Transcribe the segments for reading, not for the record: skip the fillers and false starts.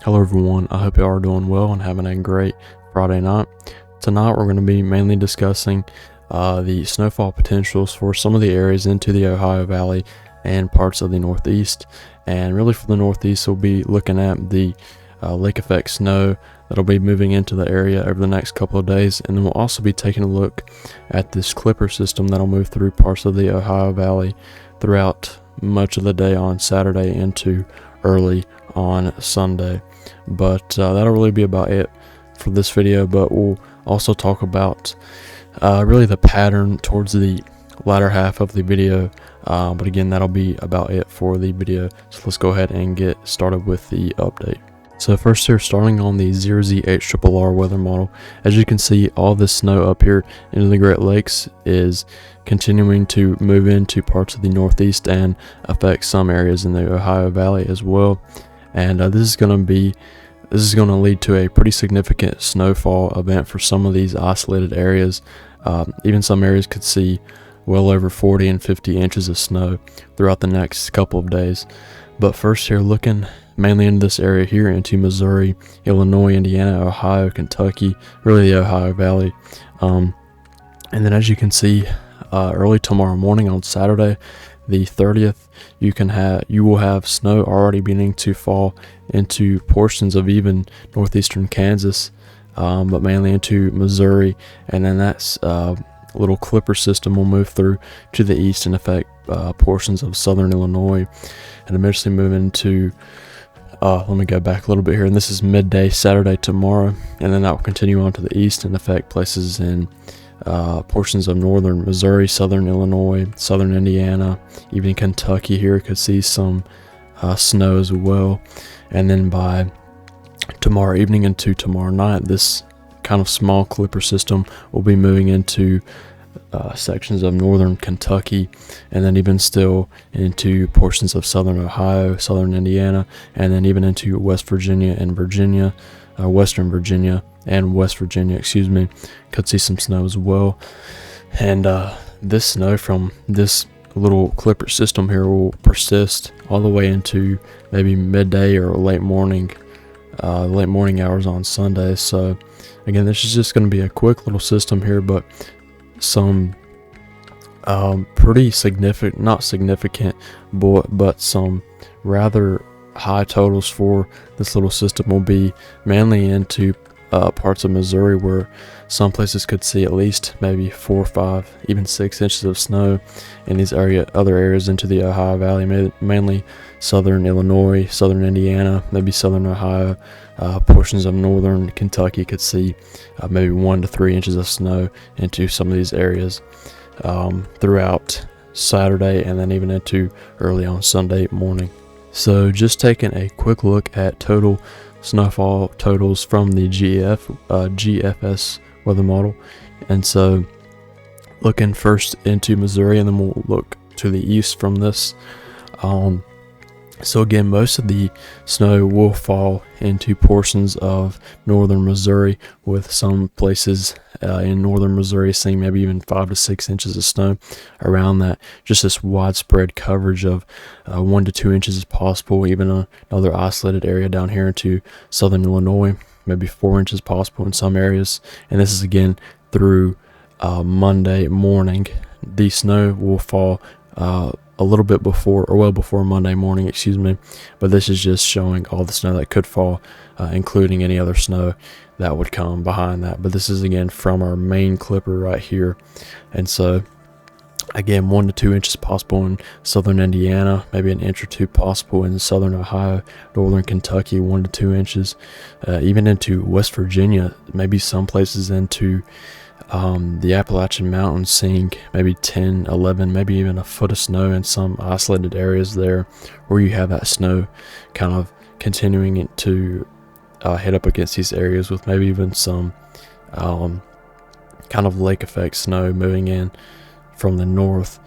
Hello everyone, I hope you are doing well and having a great Friday night. Tonight we're going to be mainly discussing the snowfall potentials for some of the areas into the Ohio Valley and parts of the Northeast. And really for the Northeast, we'll be looking at the lake effect snow that'll be moving into the area over the next couple of days. And then we'll also be taking a look at this clipper system that'll move through parts of the Ohio Valley throughout much of the day on Saturday into early on Sunday. But that'll really be about it for this video, but we'll also talk about really the pattern towards the latter half of the video, but again, that'll be about it for the video. So let's go ahead and get started with the update. So first here, starting on the 0ZHRRR weather model, as you can see, all this snow up here into the Great Lakes is continuing to move into parts of the Northeast and affect some areas in the Ohio Valley as well. And this is going to lead to a pretty significant snowfall event for some of these isolated areas. Even some areas could see well over 40 and 50 inches of snow throughout the next couple of days. But first here, looking mainly into this area here, into Missouri, Illinois, Indiana, Ohio, Kentucky, really the Ohio Valley. And then as you can see, early tomorrow morning on Saturday, the 30th, you will have snow already beginning to fall into portions of even northeastern Kansas, but mainly into Missouri, and then that's little clipper system will move through to the east and affect portions of southern Illinois, and eventually move into let me go back a little bit here, and this is midday Saturday tomorrow, and then that will continue on to the east and affect places in portions of northern Missouri, southern Illinois, southern Indiana, even Kentucky here could see some snow as well. And then by tomorrow evening into tomorrow night, this kind of small clipper system will be moving into sections of northern Kentucky, and then even still into portions of southern Ohio, southern Indiana, and then even into West Virginia and Virginia, Western Virginia and West Virginia, could see some snow as well. And this snow from this little clipper system here will persist all the way into maybe midday or late morning hours on Sunday. So again, this is just going to be a quick little system here, but some pretty significant, not significant, but some rather high totals for this little system will be mainly into parts of Missouri, where some places could see at least maybe 4 or 5, even 6 inches of snow. In these other areas into the Ohio Valley, mainly southern Illinois, southern Indiana, maybe southern Ohio, portions of northern Kentucky could see maybe 1 to 3 inches of snow into some of these areas throughout Saturday, and then even into early on Sunday morning. So just taking a quick look at total snowfall totals from the GFS weather model. And so looking first into Missouri, and then we'll look to the east from this. So again, most of the snow will fall into portions of northern Missouri, with some places in northern Missouri seeing maybe even 5 to 6 inches of snow around that. Just this widespread coverage of 1 to 2 inches is possible. Even another isolated area down here into southern Illinois, maybe 4 inches possible in some areas. And this is again through Monday morning. The snow will fall a little bit before, or well before Monday morning, but this is just showing all the snow that could fall, including any other snow that would come behind that. But this is again from our main clipper right here. And so again, 1 to 2 inches possible in southern Indiana, maybe 1 or 2 inches possible in southern Ohio, northern Kentucky, 1 to 2 inches, even into West Virginia, maybe some places into the Appalachian Mountains, seeing maybe 10, 11, maybe even a foot of snow in some isolated areas there, where you have that snow kind of continuing to hit up against these areas, with maybe even some kind of lake effect snow moving in from the north.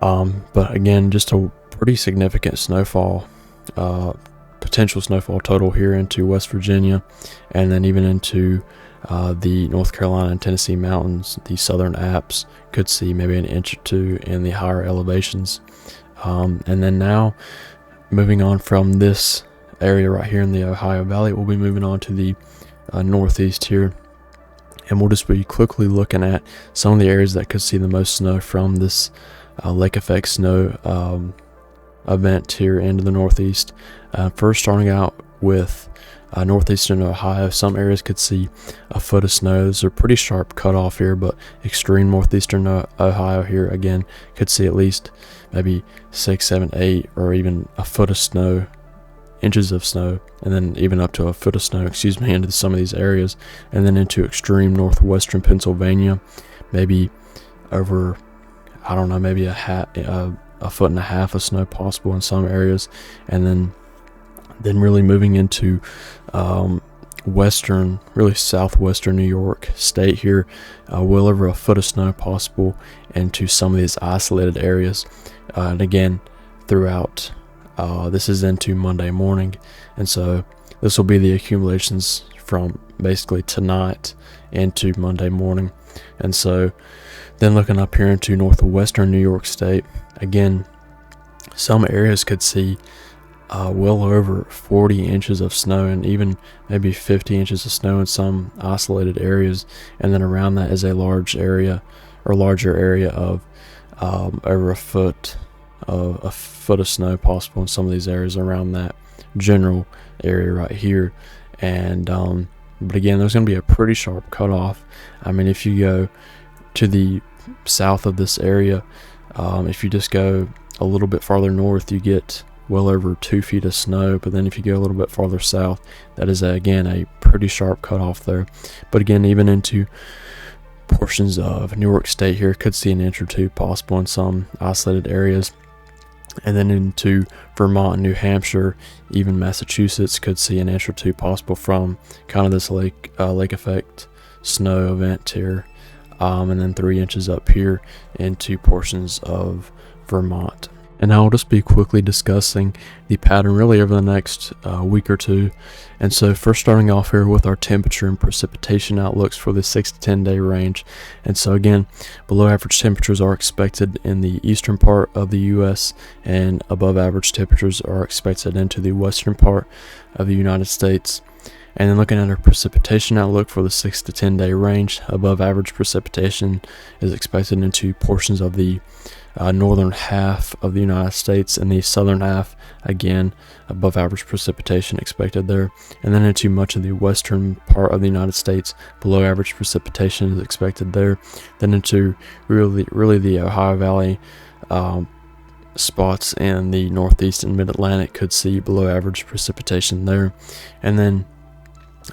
But again, just a pretty significant snowfall, potential snowfall total here into West Virginia, and then even into the North Carolina and Tennessee mountains. The southern Alps could see maybe 1 or 2 inches in the higher elevations. And then now moving on from this area right here in the Ohio Valley. We'll be moving on to the northeast here, and we'll just be quickly looking at some of the areas that could see the most snow from this lake effect snow event here into the northeast. First, starting out with northeastern Ohio, some areas could see a foot of snow. Those are pretty sharp cutoff here, but extreme northeastern Ohio here again could see at least maybe 6, 7, 8, or even a foot of snow, inches of snow, and then even up to a foot of snow, into some of these areas, and then into extreme northwestern Pennsylvania, maybe over, I don't know, maybe a foot and a half of snow possible in some areas, and then really moving into really southwestern New York state here, well over a foot of snow possible into some of these isolated areas, and again throughout this is into Monday morning, and so this will be the accumulations from basically tonight into Monday morning. And so then looking up here into northwestern New York state, again some areas could see well over 40 inches of snow, and even maybe 50 inches of snow in some isolated areas, and then around that is a larger area of over a foot of snow possible in some of these areas around that general area right here. And but again, there's going to be a pretty sharp cutoff. I mean, if you go to the south of this area, if you just go a little bit farther north, you get well over 2 feet of snow. But then if you go a little bit farther south, that is again a pretty sharp cutoff there. But again, even into portions of New York state here could see an inch or two possible in some isolated areas, and then into Vermont and New Hampshire, even Massachusetts could see an inch or two possible from kind of this lake effect snow event here, and then 3 inches up here into portions of Vermont. And now I'll just be quickly discussing the pattern really over the next week or two. And so first, starting off here with our temperature and precipitation outlooks for the 6 to 10 day range. And so again, below average temperatures are expected in the eastern part of the U.S. and above average temperatures are expected into the western part of the United States. And then looking at our precipitation outlook for the 6 to 10 day range, above average precipitation is expected into portions of the northern half of the United States, and the southern half, again, above average precipitation expected there. And then into much of the western part of the United States, below average precipitation is expected there. Then into really the Ohio Valley spots in the northeast and mid-Atlantic could see below average precipitation there. And then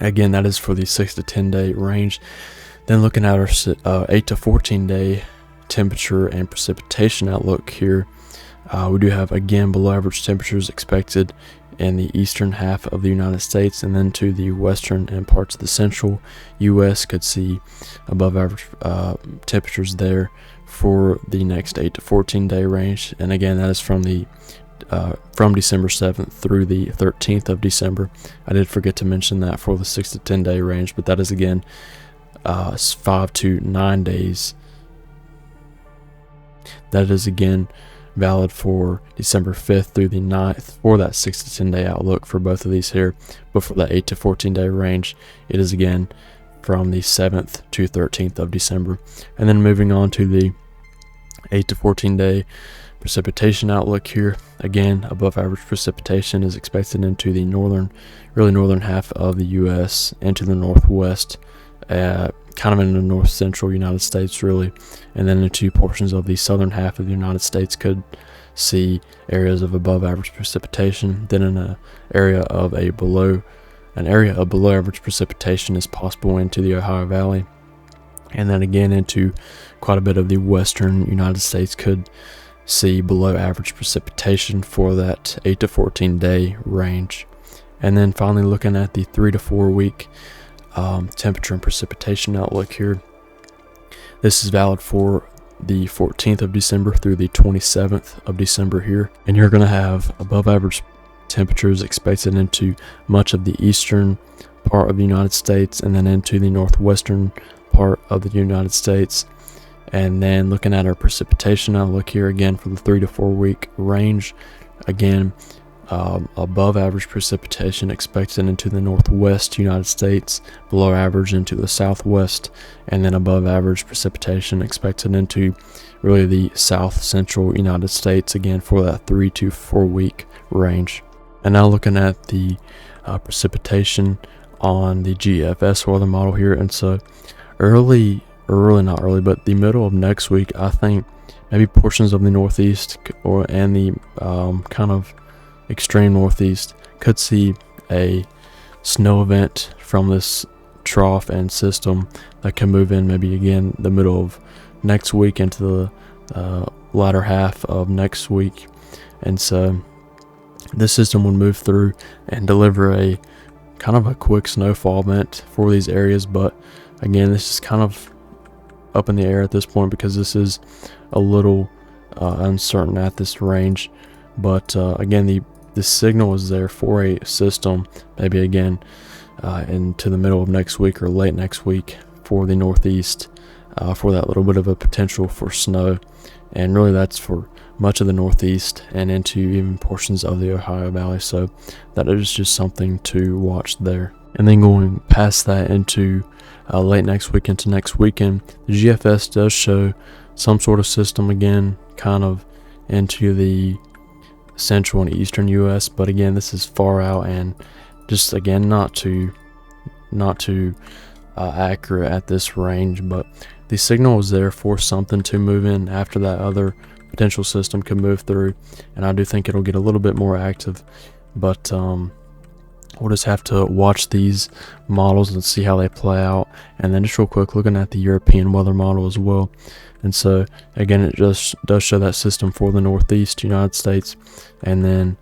again, that is for the 6 to 10 day range. Then looking at our 8 to 14 day temperature and precipitation outlook here, we do have again below average temperatures expected in the eastern half of the United States, and then to the western and parts of the central U.S. could see above average temperatures there for the next 8 to 14 day range. And again, that is from December 7th through the 13th of December. I did forget to mention that for the 6 to 10 day range, but that is again 5 to 9 days. That is again valid for December 5th through the 9th for that 6 to 10 day outlook for both of these here. But for the 8 to 14 day range, it is again from the 7th to 13th of December. And then moving on to the 8 to 14 day precipitation outlook here, again above average precipitation is expected into the northern half of the U.S. and to the northwest, kind of in the north central United States really, and then into portions of the southern half of the United States could see areas of above average precipitation. Then in an area of below average precipitation is possible into the Ohio Valley, and then again into quite a bit of the western United States could see below average precipitation for that 8 to 14 day range. And then finally looking at the 3 to 4 week temperature and precipitation outlook here, this is valid for the 14th of December through the 27th of December here, and you're going to have above average temperatures expected into much of the eastern part of the United States, and then into the northwestern part of the United States. And then looking at our precipitation outlook here again for the 3 to 4 week range, again above average precipitation expected into the northwest United States, below average into the southwest, and then above average precipitation expected into really the south central United States, again for that 3 to 4 week range. And now looking at the precipitation on the GFS weather model here, and so not early, but the middle of next week, I think maybe portions of the northeast and the kind of extreme northeast could see a snow event from this trough and system that can move in maybe again the middle of next week into the latter half of next week. And so this system would move through and deliver a kind of a quick snowfall event for these areas, but again, this is kind of up in the air at this point because this is a little uncertain at this range. But again, the signal is there for a system maybe again into the middle of next week or late next week for the northeast, for that little bit of a potential for snow. And really that's for much of the northeast and into even portions of the Ohio Valley, so that is just something to watch there. And then going past that into late next week into next weekend, the GFS does show some sort of system again kind of into the central and eastern US, but again this is far out and just again not too accurate at this range. But the signal is there for something to move in after that other potential system can move through, and I do think it'll get a little bit more active. But we'll just have to watch these models and see how they play out. And then just real quick, looking at the European weather model as well. And so again, it just does show that system for the northeast United States, and then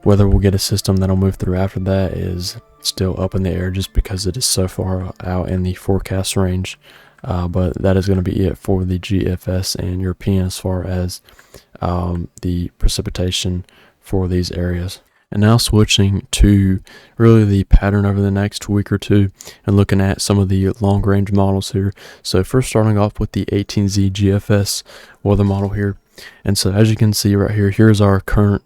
whether we'll get a system that'll move through after that is still up in the air just because it is so far out in the forecast range. But that is going to be it for the GFS and European as far as the precipitation for these areas. And now switching to really the pattern over the next week or two and looking at some of the long range models here. So first starting off with the 18Z GFS weather model here. And so as you can see right here, here's our current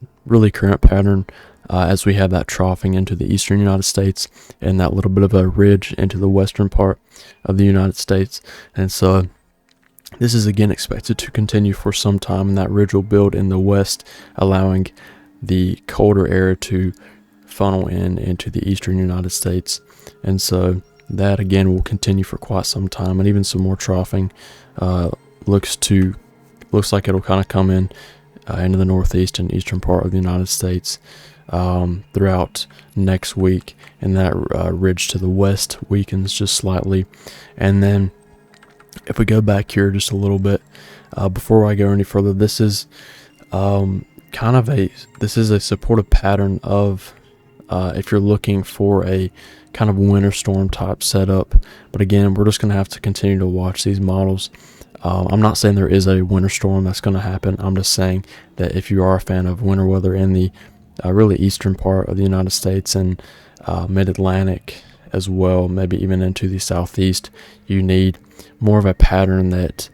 pattern as we have that troughing into the eastern United States and that little bit of a ridge into the western part of the United States. And so this is again expected to continue for some time, and that ridge will build in the west, allowing the colder air to funnel into the eastern United States. And so that again will continue for quite some time, and even some more troughing looks like it'll kind of come in into the northeast and eastern part of the United States throughout next week, and that ridge to the west weakens just slightly. And then if we go back here just a little bit before I go any further, this is a supportive pattern of if you're looking for a kind of winter storm type setup. But again, we're just going to have to continue to watch these models. I'm not saying there is a winter storm that's going to happen. I'm just saying that if you are a fan of winter weather in the really eastern part of the United States and mid-Atlantic as well, maybe even into the southeast, you need more of a pattern that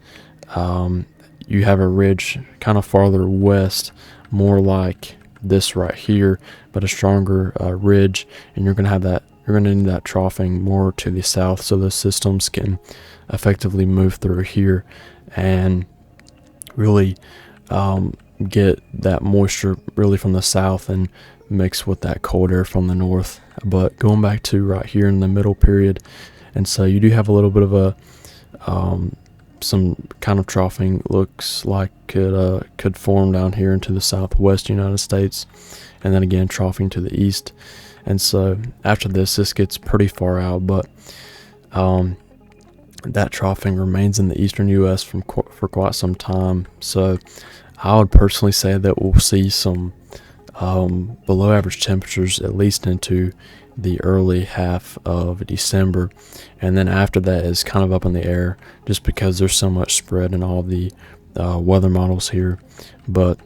you have a ridge kind of farther west, more like this right here, but a stronger ridge, and you're going to need that troughing more to the south so those systems can effectively move through here and really get that moisture really from the south and mix with that cold air from the north. But going back to right here in the middle period, and so you do have a little bit of a some kind of troughing looks like it could form down here into the southwest United States, and then again troughing to the east. And so after this gets pretty far out, but that troughing remains in the eastern U.S. for quite some time. So I would personally say that we'll see some below average temperatures at least into the early half of December, and then after that is kind of up in the air just because there's so much spread in all the weather models here. But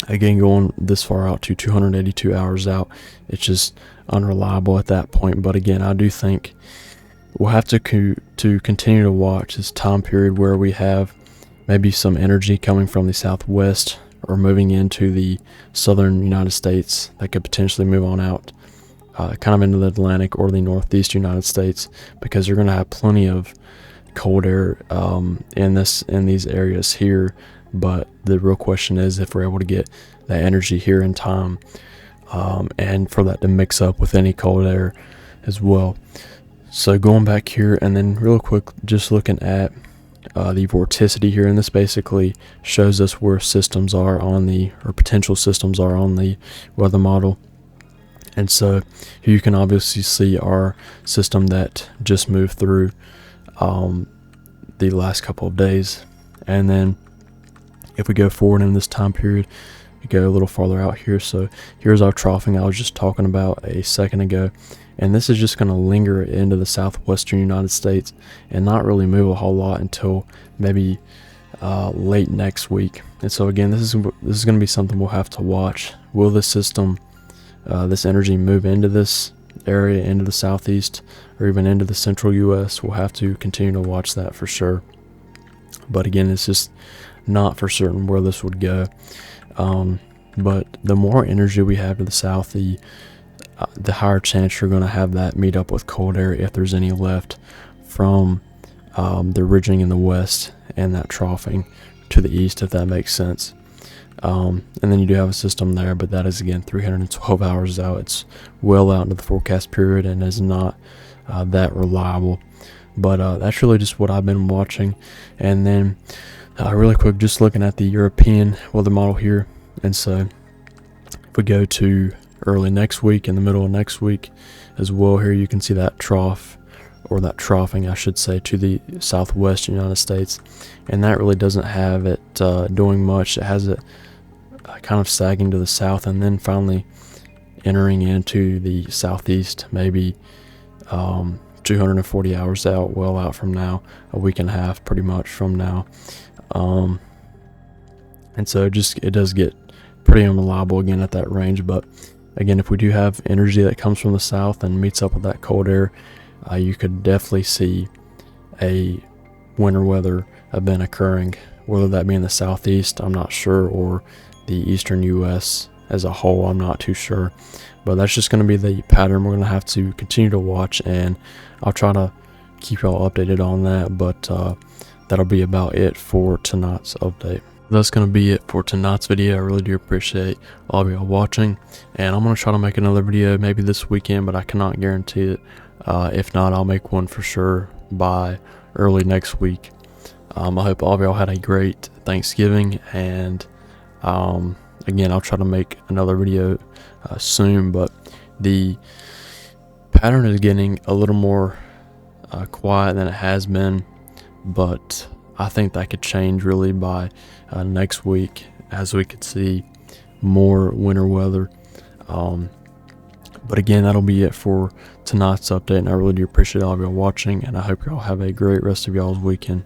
again, going this far out to 282 hours out, it's just unreliable at that point. But again, I do think we'll have to continue to watch this time period where we have maybe some energy coming from the southwest or moving into the southern United States that could potentially move on out kind of into the Atlantic or the northeast United States, because you're going to have plenty of cold air in these areas here. But the real question is if we're able to get that energy here in time, and for that to mix up with any cold air as well. So going back here, and then real quick, just looking at the vorticity here, and this basically shows us where systems are on or potential systems are on the weather model. And so here you can obviously see our system that just moved through the last couple of days. And then if we go forward in this time period, we go a little farther out here. So here's our troughing I was just talking about a second ago. And this is just going to linger into the southwestern United States and not really move a whole lot until maybe late next week. And so again, this is going to be something we'll have to watch. Will this system, this energy, move into this area, into the southeast, or even into the central U.S.? We'll have to continue to watch that for sure. But again, it's just not for certain where this would go. But the more energy we have to the south, the higher chance you're going to have that meet up with cold air, if there's any left from the ridging in the west and that troughing to the east, if that makes sense. And then you do have a system there, but that is again 312 hours out. It's well out into the forecast period and is not that reliable. But that's really just what I've been watching. And then really quick, just looking at the European weather model here. And so if we go to early next week, in the middle of next week as well, here you can see that trough, or that troughing I should say, to the southwest United States. And that really doesn't have it doing much. It has it kind of sagging to the south and then finally entering into the southeast, maybe 240 hours out, well out from now, a week and a half pretty much from now. And so it does get pretty unreliable again at that range. But again, if we do have energy that comes from the south and meets up with that cold air, you could definitely see a winter weather event occurring, whether that be in the southeast, I'm not sure, or the eastern U.S. as a whole, I'm not too sure. But that's just going to be the pattern we're going to have to continue to watch, and I'll try to keep y'all updated on that. But that'll be about it for tonight's update. That's going to be it for tonight's video. I really do appreciate all of y'all watching, and I'm going to try to make another video maybe this weekend, but I cannot guarantee it. If not, I'll make one for sure by early next week. I hope all of y'all had a great Thanksgiving, and again, I'll try to make another video soon. But the pattern is getting a little more quiet than it has been, but I think that could change really by next week, as we could see more winter weather. But again, that'll be it for tonight's update, and I really do appreciate all of y'all watching, and I hope y'all have a great rest of y'all's weekend.